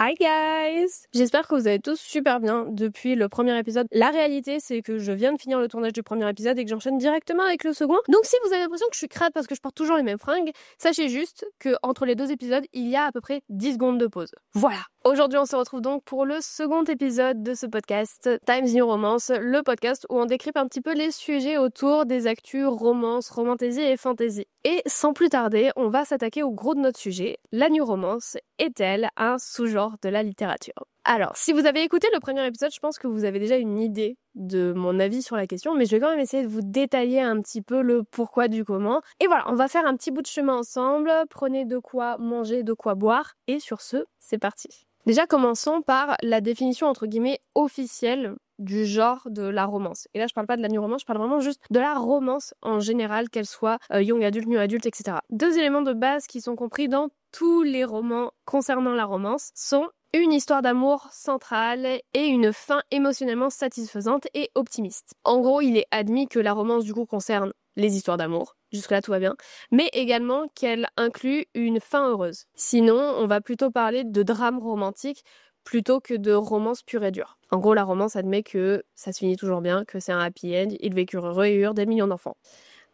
Hi guys! J'espère que vous allez tous super bien depuis le premier épisode. La réalité, c'est que je viens de finir le tournage du premier épisode et que j'enchaîne directement avec le second. Donc si vous avez l'impression que je suis crade parce que je porte toujours les mêmes fringues, sachez juste que entre les deux épisodes, il y a à peu près 10 secondes de pause. Voilà! Aujourd'hui, on se retrouve donc pour le second épisode de ce podcast, Times New Romance, le podcast où on décrypte un petit peu les sujets autour des actus romance, romantasy et fantasy. Et sans plus tarder, on va s'attaquer au gros de notre sujet. La New Romance est-elle un sous-genre de la littérature? Alors, si vous avez écouté le premier épisode, je pense que vous avez déjà une idée de mon avis sur la question, mais je vais quand même essayer de vous détailler un petit peu le pourquoi du comment. Et voilà, on va faire un petit bout de chemin ensemble. Prenez de quoi manger, de quoi boire. Et sur ce, c'est parti. Déjà, commençons par la définition entre guillemets officielle du genre de la romance. Et là, je parle pas de la new romance, je parle vraiment juste de la romance en général, qu'elle soit young adulte, new adulte, etc. Deux éléments de base qui sont compris dans tous les romans concernant la romance sont une histoire d'amour centrale et une fin émotionnellement satisfaisante et optimiste. En gros, il est admis que la romance du coup concerne les histoires d'amour, jusque-là tout va bien, mais également qu'elle inclut une fin heureuse. Sinon, on va plutôt parler de drame romantique plutôt que de romance pure et dure. En gros, la romance admet que ça se finit toujours bien, que c'est un happy end, ils vécurent heureux et eurent des millions d'enfants.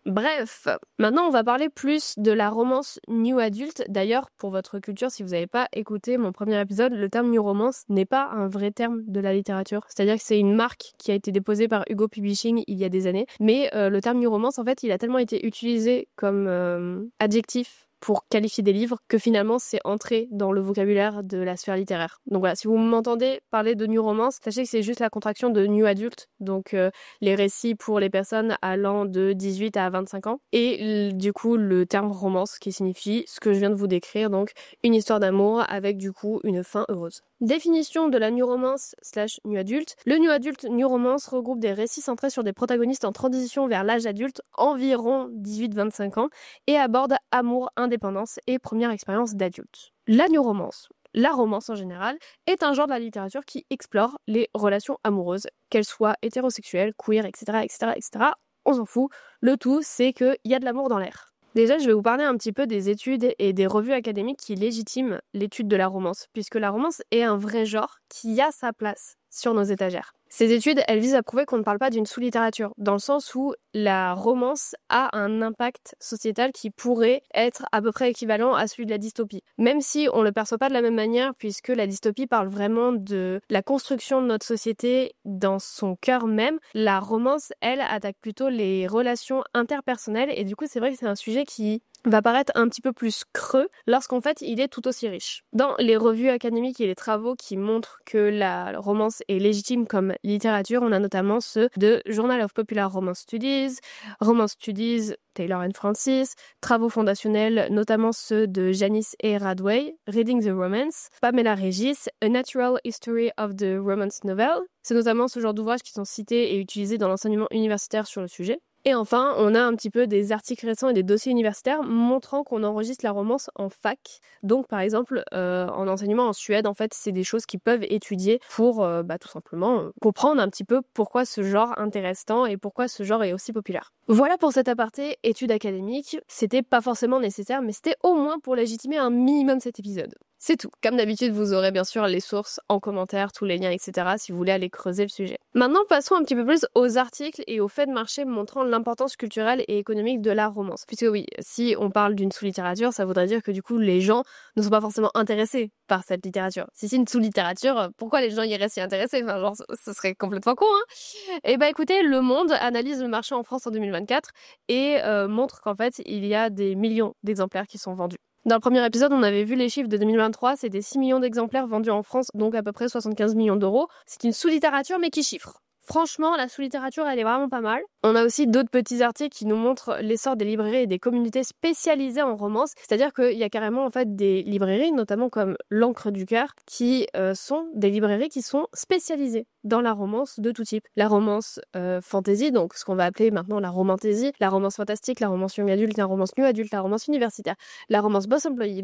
Bref, maintenant on va parler plus de la romance new adulte. D'ailleurs, pour votre culture, si vous n'avez pas écouté mon premier épisode, le terme new romance n'est pas un vrai terme de la littérature. C'est-à-dire que c'est une marque qui a été déposée par Hugo Publishing il y a des années. Mais le terme new romance, en fait, il a tellement été utilisé comme adjectif pour qualifier des livres que finalement c'est entré dans le vocabulaire de la sphère littéraire. Donc voilà, si vous m'entendez parler de new romance, sachez que c'est juste la contraction de new adult, donc les récits pour les personnes allant de 18 à 25 ans, et du coup le terme romance qui signifie ce que je viens de vous décrire, donc une histoire d'amour avec du coup une fin heureuse. Définition de la new romance / new adulte. Le new adulte new romance regroupe des récits centrés sur des protagonistes en transition vers l'âge adulte, environ 18-25 ans, et aborde amour, indépendance et première expérience d'adulte. La new romance, la romance en général, est un genre de la littérature qui explore les relations amoureuses, qu'elles soient hétérosexuelles, queer, etc., etc., etc. On s'en fout. Le tout, c'est qu'il y a de l'amour dans l'air. Déjà, je vais vous parler un petit peu des études et des revues académiques qui légitiment l'étude de la romance, puisque la romance est un vrai genre qui a sa place sur nos étagères. Ces études, elles visent à prouver qu'on ne parle pas d'une sous-littérature, dans le sens où la romance a un impact sociétal qui pourrait être à peu près équivalent à celui de la dystopie. Même si on ne le perçoit pas de la même manière, puisque la dystopie parle vraiment de la construction de notre société dans son cœur même, la romance, elle, attaque plutôt les relations interpersonnelles, et du coup, c'est vrai que c'est un sujet qui va paraître un petit peu plus creux lorsqu'en fait il est tout aussi riche. Dans les revues académiques et les travaux qui montrent que la romance est légitime comme littérature, on a notamment ceux de Journal of Popular Romance Studies, Romance Studies, Taylor and Francis, travaux fondationnels, notamment ceux de Janice A. Radway, Reading the Romance, Pamela Regis, A Natural History of the Romance Novel. C'est notamment ce genre d'ouvrages qui sont cités et utilisés dans l'enseignement universitaire sur le sujet. Et enfin, on a un petit peu des articles récents et des dossiers universitaires montrant qu'on enregistre la romance en fac. Donc, par exemple, en enseignement en Suède, en fait, c'est des choses qu'ils peuvent étudier pour, tout simplement, comprendre un petit peu pourquoi ce genre intéresse tant et pourquoi ce genre est aussi populaire. Voilà pour cet aparté études académiques. C'était pas forcément nécessaire, mais c'était au moins pour légitimer un minimum cet épisode. C'est tout. Comme d'habitude, vous aurez bien sûr les sources en commentaire, tous les liens, etc. si vous voulez aller creuser le sujet. Maintenant, passons un petit peu plus aux articles et aux faits de marché montrant l'importance culturelle et économique de la romance. Puisque oui, si on parle d'une sous-littérature, ça voudrait dire que du coup, les gens ne sont pas forcément intéressés par cette littérature. Si c'est une sous-littérature, pourquoi les gens iraient s'y intéresser? Enfin, genre, ce serait complètement con, hein? Et bah écoutez, Le Monde analyse le marché en France en 2024 et montre qu'en fait, il y a des millions d'exemplaires qui sont vendus. Dans le premier épisode, on avait vu les chiffres de 2023, c'était 6 millions d'exemplaires vendus en France, donc à peu près 75 millions d'euros. C'est une sous-littérature, mais qui chiffre. Franchement, la sous-littérature, elle est vraiment pas mal. On a aussi d'autres petits articles qui nous montrent l'essor des librairies et des communautés spécialisées en romance. C'est-à-dire qu'il y a carrément en fait des librairies, notamment comme l'Encre du Cœur, qui sont des librairies qui sont spécialisées dans la romance de tout type. La romance fantasy, donc ce qu'on va appeler maintenant la romantasy, la romance fantastique, la romance young adulte, la romance new adulte, la romance universitaire, la romance boss employee,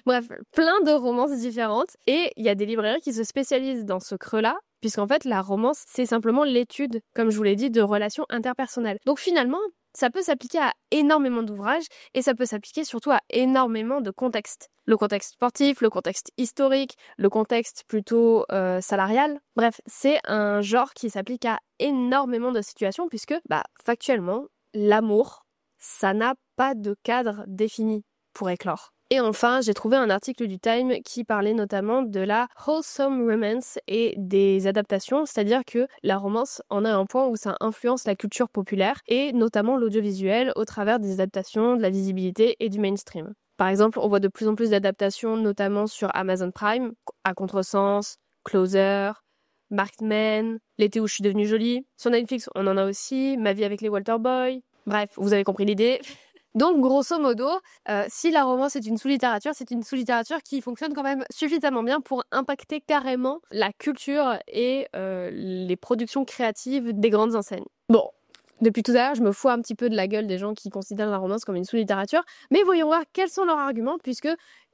bref, plein de romances différentes. Et il y a des librairies qui se spécialisent dans ce creux-là, puisqu'en fait, la romance, c'est simplement l'étude, comme je vous l'ai dit, de relations interpersonnelles. Donc finalement, ça peut s'appliquer à énormément d'ouvrages et ça peut s'appliquer surtout à énormément de contextes. le contexte sportif, le contexte historique, le contexte plutôt salarial. Bref, c'est un genre qui s'applique à énormément de situations puisque, factuellement, l'amour, ça n'a pas de cadre défini pour éclore. Et enfin, j'ai trouvé un article du Time qui parlait notamment de la wholesome romance et des adaptations, c'est-à-dire que la romance en a un point où ça influence la culture populaire et notamment l'audiovisuel au travers des adaptations, de la visibilité et du mainstream. Par exemple, on voit de plus en plus d'adaptations, notamment sur Amazon Prime, à Contresens, Closer, Marked Men, L'été où je suis devenue jolie. Sur Netflix, on en a aussi, Ma vie avec les Walter Boy. Bref, vous avez compris l'idée. Donc, grosso modo, si la romance est une sous-littérature, c'est une sous-littérature qui fonctionne quand même suffisamment bien pour impacter carrément la culture et les productions créatives des grandes enseignes. Bon, depuis tout à l'heure, je me fous un petit peu de la gueule des gens qui considèrent la romance comme une sous-littérature, mais voyons voir quels sont leurs arguments, puisque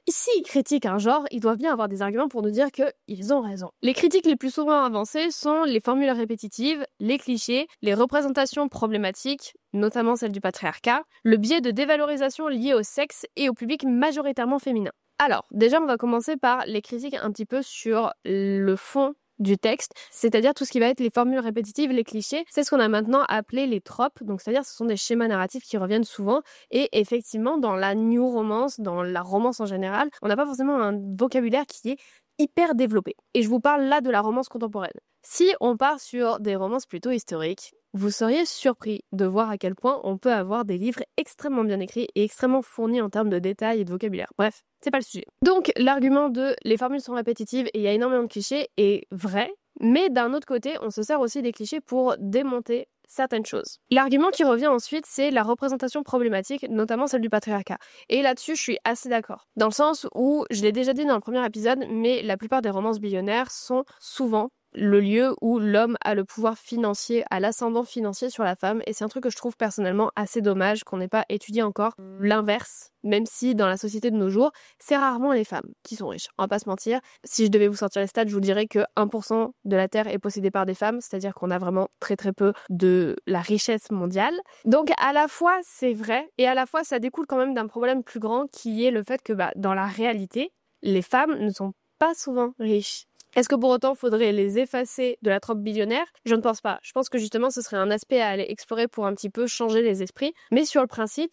s'ils critiquent un genre, ils doivent bien avoir des arguments pour nous dire qu'ils ont raison. Les critiques les plus souvent avancées sont les formules répétitives, les clichés, les représentations problématiques, notamment celles du patriarcat, le biais de dévalorisation lié au sexe et au public majoritairement féminin. Alors, déjà, on va commencer par les critiques un petit peu sur le fond du texte, c'est-à-dire tout ce qui va être les formules répétitives, les clichés, c'est ce qu'on a maintenant appelé les tropes, donc c'est-à-dire ce sont des schémas narratifs qui reviennent souvent, et effectivement dans la new romance, dans la romance en général, on n'a pas forcément un vocabulaire qui est hyper développé. Et je vous parle là de la romance contemporaine. Si on part sur des romances plutôt historiques, vous seriez surpris de voir à quel point on peut avoir des livres extrêmement bien écrits et extrêmement fournis en termes de détails et de vocabulaire. Bref, c'est pas le sujet. Donc, l'argument de les formules sont répétitives et il y a énormément de clichés est vrai, mais d'un autre côté, on se sert aussi des clichés pour démonter certaines choses. L'argument qui revient ensuite, c'est la représentation problématique, notamment celle du patriarcat. Et là-dessus, je suis assez d'accord. Dans le sens où, je l'ai déjà dit dans le premier épisode, mais la plupart des romances billionnaires sont souvent le lieu où l'homme a le pouvoir financier, a l'ascendant financier sur la femme, et c'est un truc que je trouve personnellement assez dommage qu'on n'ait pas étudié encore l'inverse, même si dans la société de nos jours, c'est rarement les femmes qui sont riches. On va pas se mentir, si je devais vous sortir les stats, je vous dirais que 1% de la Terre est possédée par des femmes, c'est-à-dire qu'on a vraiment très très peu de la richesse mondiale. Donc à la fois c'est vrai, et à la fois ça découle quand même d'un problème plus grand qui est le fait que dans la réalité, les femmes ne sont pas souvent riches. Est-ce que pour autant faudrait les effacer de la trope billionnaire ? Je ne pense pas. Je pense que justement ce serait un aspect à aller explorer pour un petit peu changer les esprits. Mais sur le principe,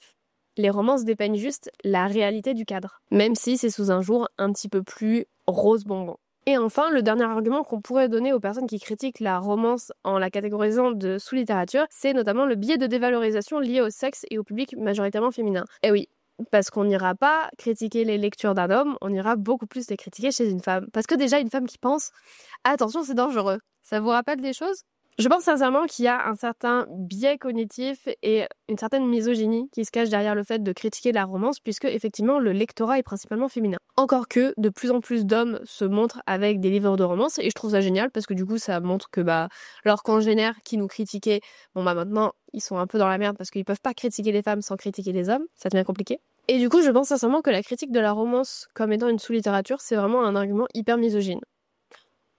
les romances dépeignent juste la réalité du cadre. Même si c'est sous un jour un petit peu plus rose bonbon. Et enfin, le dernier argument qu'on pourrait donner aux personnes qui critiquent la romance en la catégorisant de sous-littérature, c'est notamment le biais de dévalorisation lié au sexe et au public majoritairement féminin. Eh oui, parce qu'on n'ira pas critiquer les lectures d'un homme, on ira beaucoup plus les critiquer chez une femme. Parce que déjà, une femme qui pense « Attention, c'est dangereux », ça vous rappelle des choses ? Je pense sincèrement qu'il y a un certain biais cognitif et une certaine misogynie qui se cache derrière le fait de critiquer la romance, puisque effectivement le lectorat est principalement féminin. Encore que de plus en plus d'hommes se montrent avec des livres de romance, et je trouve ça génial parce que du coup ça montre que leurs congénères qui nous critiquaient, maintenant ils sont un peu dans la merde parce qu'ils peuvent pas critiquer les femmes sans critiquer les hommes, ça devient compliqué. Et du coup je pense sincèrement que la critique de la romance comme étant une sous-littérature, c'est vraiment un argument hyper misogyne.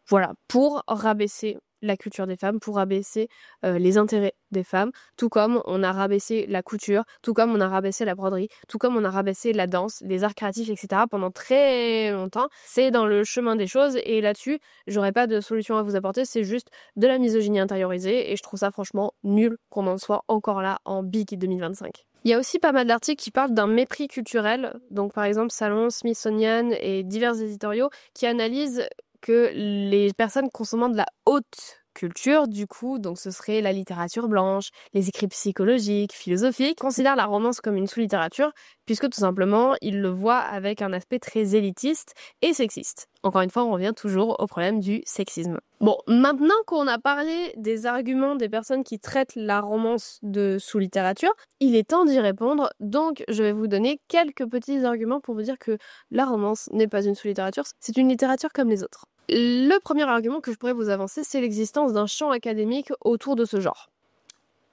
Voilà, pour rabaisser la culture des femmes, pour rabaisser les intérêts des femmes, tout comme on a rabaissé la couture, tout comme on a rabaissé la broderie, tout comme on a rabaissé la danse, les arts créatifs, etc. pendant très longtemps. C'est dans le chemin des choses et là-dessus, j'aurais pas de solution à vous apporter, c'est juste de la misogynie intériorisée et je trouve ça franchement nul qu'on en soit encore là en Big 2025. Il y a aussi pas mal d'articles qui parlent d'un mépris culturel, donc par exemple Salon, Smithsonian et divers éditoriaux qui analysent que les personnes consommant de la haute culture, du coup, donc ce serait la littérature blanche, les écrits psychologiques, philosophiques, considèrent la romance comme une sous-littérature, puisque tout simplement, ils le voient avec un aspect très élitiste et sexiste. Encore une fois, on revient toujours au problème du sexisme. Bon, maintenant qu'on a parlé des arguments des personnes qui traitent la romance de sous-littérature, il est temps d'y répondre, donc je vais vous donner quelques petits arguments pour vous dire que la romance n'est pas une sous-littérature, c'est une littérature comme les autres. Le premier argument que je pourrais vous avancer, c'est l'existence d'un champ académique autour de ce genre.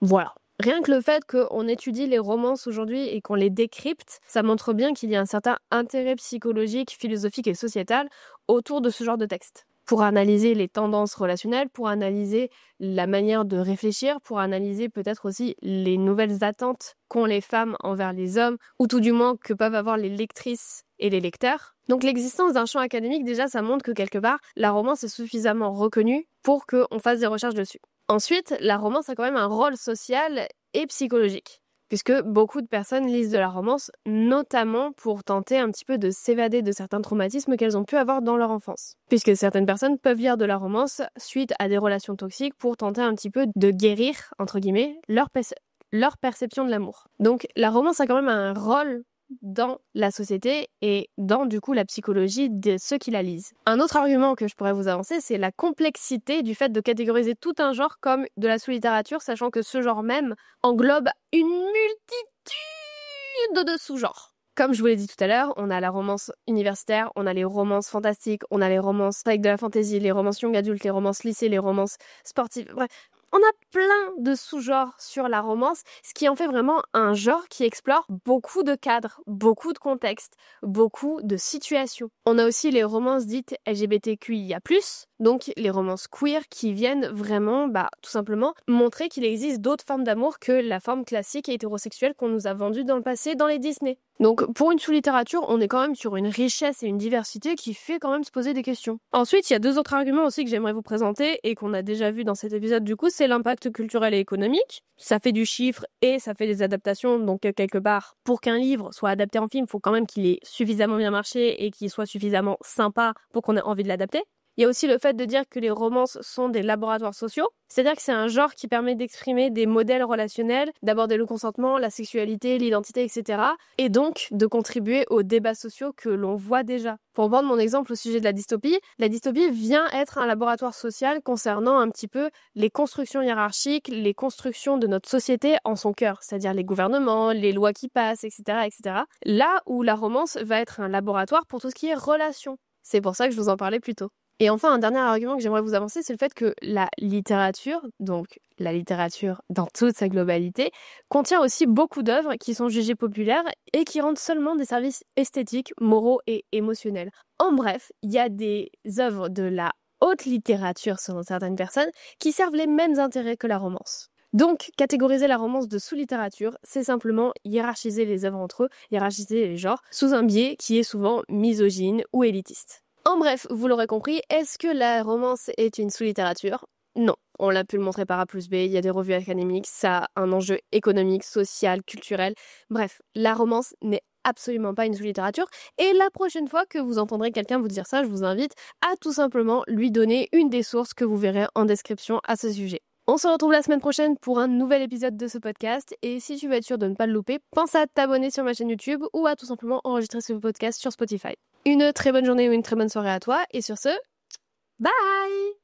Voilà. Rien que le fait qu'on étudie les romances aujourd'hui et qu'on les décrypte, ça montre bien qu'il y a un certain intérêt psychologique, philosophique et sociétal autour de ce genre de texte. pour analyser les tendances relationnelles, pour analyser la manière de réfléchir, pour analyser peut-être aussi les nouvelles attentes qu'ont les femmes envers les hommes, ou tout du moins que peuvent avoir les lectrices et les lecteurs. Donc l'existence d'un champ académique, déjà, ça montre que quelque part, la romance est suffisamment reconnue pour qu'on fasse des recherches dessus. Ensuite, la romance a quand même un rôle social et psychologique, puisque beaucoup de personnes lisent de la romance, notamment pour tenter un petit peu de s'évader de certains traumatismes qu'elles ont pu avoir dans leur enfance. Puisque certaines personnes peuvent lire de la romance suite à des relations toxiques pour tenter un petit peu de guérir, entre guillemets, leur perception de l'amour. Donc la romance a quand même un rôle dans la société et dans du coup la psychologie de ceux qui la lisent. Un autre argument que je pourrais vous avancer, c'est la complexité du fait de catégoriser tout un genre comme de la sous-littérature, sachant que ce genre même englobe une multitude de sous-genres. Comme je vous l'ai dit tout à l'heure, on a la romance universitaire, on a les romances fantastiques, on a les romances avec de la fantasy, les romances young adultes, les romances lycée, les romances sportives, bref. On a plein de sous-genres sur la romance, ce qui en fait vraiment un genre qui explore beaucoup de cadres, beaucoup de contextes, beaucoup de situations. On a aussi les romances dites LGBTQIA+, donc les romances queer qui viennent vraiment, tout simplement, montrer qu'il existe d'autres formes d'amour que la forme classique et hétérosexuelle qu'on nous a vendue dans le passé dans les Disney. Donc pour une sous-littérature, on est quand même sur une richesse et une diversité qui fait quand même se poser des questions. Ensuite, il y a deux autres arguments aussi que j'aimerais vous présenter et qu'on a déjà vu dans cet épisode du coup, c'est l'impact culturel et économique. Ça fait du chiffre et ça fait des adaptations, donc quelque part, pour qu'un livre soit adapté en film, il faut quand même qu'il ait suffisamment bien marché et qu'il soit suffisamment sympa pour qu'on ait envie de l'adapter. Il y a aussi le fait de dire que les romances sont des laboratoires sociaux, c'est-à-dire que c'est un genre qui permet d'exprimer des modèles relationnels, d'aborder le consentement, la sexualité, l'identité, etc. Et donc de contribuer aux débats sociaux que l'on voit déjà. Pour prendre mon exemple au sujet de la dystopie vient être un laboratoire social concernant un petit peu les constructions hiérarchiques, les constructions de notre société en son cœur, c'est-à-dire les gouvernements, les lois qui passent, etc., etc. Là où la romance va être un laboratoire pour tout ce qui est relations. C'est pour ça que je vous en parlais plus tôt. Et enfin, un dernier argument que j'aimerais vous avancer, c'est le fait que la littérature, donc la littérature dans toute sa globalité, contient aussi beaucoup d'œuvres qui sont jugées populaires et qui rendent seulement des services esthétiques, moraux et émotionnels. En bref, il y a des œuvres de la haute littérature, selon certaines personnes, qui servent les mêmes intérêts que la romance. Donc, catégoriser la romance de sous-littérature, c'est simplement hiérarchiser les œuvres entre eux, hiérarchiser les genres, sous un biais qui est souvent misogyne ou élitiste. En bref, vous l'aurez compris, est-ce que la romance est une sous-littérature ? Non, on l'a pu le montrer par A plus B, il y a des revues académiques, ça a un enjeu économique, social, culturel. Bref, la romance n'est absolument pas une sous-littérature. Et la prochaine fois que vous entendrez quelqu'un vous dire ça, je vous invite à tout simplement lui donner une des sources que vous verrez en description à ce sujet. On se retrouve la semaine prochaine pour un nouvel épisode de ce podcast. Et si tu veux être sûr de ne pas le louper, pense à t'abonner sur ma chaîne YouTube ou à tout simplement enregistrer ce podcast sur Spotify. Une très bonne journée ou une très bonne soirée à toi. Et sur ce, bye!